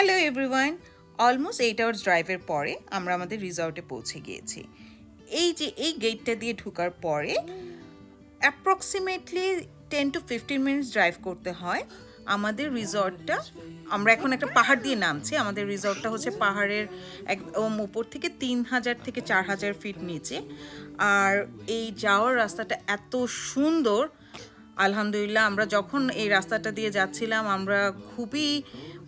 Hello everyone, almost 8 hours ড্রাইভের পরে আমরা আমাদের রিসর্টে পৌঁছে গিয়েছি। এই গেটটা দিয়ে ঢোকার পরে অ্যাপ্রক্সিমেটলি 10 to 15 মিনিটস ড্রাইভ করতে হয় আমাদের রিসর্টটা। আমরা এখন একটা পাহাড় দিয়ে নামছি। আমাদের রিসর্টটা হচ্ছে পাহাড়ের একদম উপর থেকে 3000 থেকে 4000 ফিট নিচে। আর এই যাওয়ার রাস্তাটা এত সুন্দর, আলহামদুলিল্লাহ। আমরা যখন এই রাস্তাটা দিয়ে যাচ্ছিলাম আমরা খুবই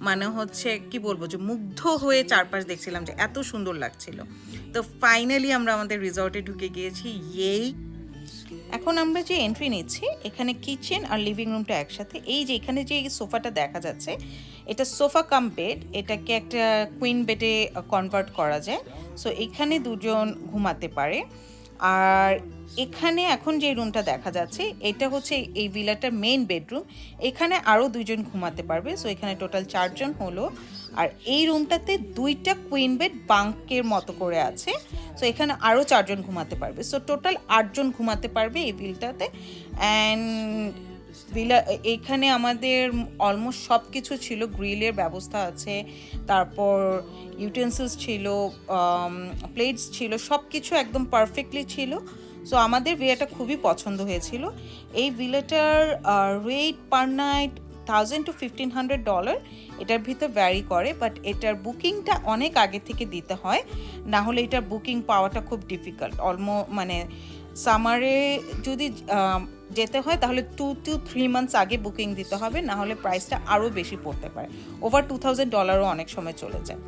মানে হচ্ছে কি বলবো, যে মুগ্ধ হয়ে চারপাশ দেখছিলাম, যে এত সুন্দর লাগছিল। তো ফাইনালি আমরা আমাদের রিসর্টে ঢুকে গিয়েছি। এখন আমরা যে এন্ট্রি নিচ্ছি, এখানে কিচেন আর লিভিং রুমটা একসাথে। এই যে এখানে যে সোফাটা দেখা যাচ্ছে, এটা সোফা কাম বেড, এটাকে একটা কুইন বেডে কনভার্ট করা যায়। সো এখানে দুজন ঘুমাতে পারে। আর এখানে এখন যে রুমটা দেখা যাচ্ছে, এটা হচ্ছে এই ভিলাটার মেইন বেডরুম। এখানে আরও দুজন ঘুমাতে পারবে। সো এখানে টোটাল 4জন হলো। আর এই রুমটাতে 2টা কুইন বেড বাঙ্কের মতো করে আছে। সো এখানে আরও 4জন ঘুমাতে পারবে। সো টোটাল 8জন ঘুমাতে পারবে এই ভিলাটাতে। অ্যান্ড এইখানে আমাদের অলমোস্ট সব কিছু ছিল। গ্রিলের ব্যবস্থা আছে, তারপর ইউটেন্সিলস ছিল, প্লেটস ছিল, সব কিছু একদম পারফেক্টলি ছিল। সো আমাদের ভিলাটা খুবই পছন্দ হয়েছিল। এই ভিলাটার রেট পার নাইট $1,000 to $1,500 এটার ভিতর ভ্যারি করে, বাট এটার বুকিংটা অনেক আগে থেকে দিতে হয়, না হলে এটার বুকিং পাওয়াটা খুব ডিফিকাল্ট। মানে সামারে যদি যেতে হয় তাহলে 2 to 3 মান্থস আগে বুকিং দিতে হবে, না হলে প্রাইসটা আরও বেশি পড়তে পারে। ওভার $2,000 অনেক সময় চলে যায়।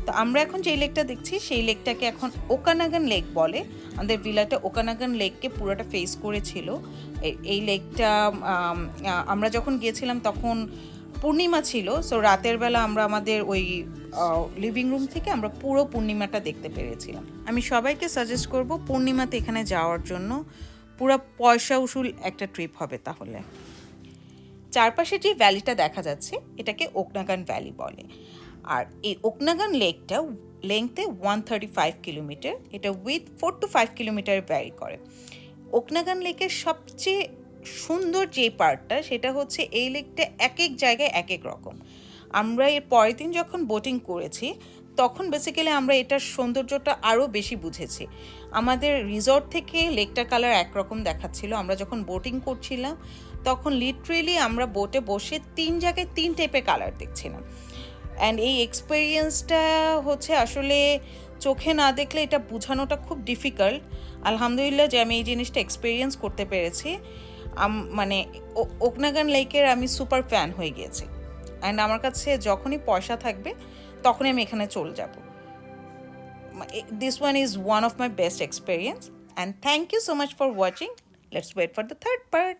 তো আমরা এখন যে লেকটা দেখছি, সেই লেকটাকে এখন ওকানাগান লেক বলে। আমাদের ভিলাটা ওকানাগান লেককে পুরোটা ফেস করেছিল। এই লেকটা আমরা যখন গিয়েছিলাম তখন পূর্ণিমা ছিল। সো রাতের বেলা আমরা আমাদের ওই লিভিং রুম থেকে আমরা পুরো পূর্ণিমাটা দেখতে পেরেছিলাম। আমি সবাইকে সাজেস্ট করব পূর্ণিমাতে এখানে যাওয়ার জন্য। পুরো পয়সা উসুল একটা ট্রিপ হবে তাহলে। চারপাশে যে ভ্যালিটা দেখা যাচ্ছে, এটাকে ওকনাগান ভ্যালি বলে। আর এই ওকনাগান লেকটা লেংথে 135 কিলোমিটার, এটা উইথ 4 to 5 কিলোমিটার ভ্যারি করে। ওকনাগান লেকের সবচেয়ে সুন্দর যে পার্টটা, সেটা হচ্ছে এই লেকটা এক এক জায়গায় এক এক রকম। আমরা এর পরের দিন যখন বোটিং করেছি, তখন বেসিক্যালি আমরা এটার সৌন্দর্যটা আরও বেশি বুঝেছি। আমাদের রিসর্ট থেকে লেকটার কালার একরকম দেখাচ্ছিল, আমরা যখন বোটিং করছিলাম তখন লিটারেলি আমরা বোটে বসে 3 জায়গায় 3 টাইপের কালার দেখছিলাম। অ্যান্ড এই এক্সপেরিয়েন্সটা হচ্ছে আসলে চোখে না দেখলে এটা বোঝানোটা খুব ডিফিকাল্ট। আলহামদুলিল্লাহ যে আমি এই জিনিসটা এক্সপেরিয়েন্স করতে পেরেছি। মানে ওকনাগান লেকের আমি সুপার ফ্যান হয়ে গিয়েছি। অ্যান্ড আমার কাছে যখনই পয়সা থাকবে তখনই আমি এখানে চলে যাব। This one is one of my best experience. And thank you so much for watching. Let's wait for the third part.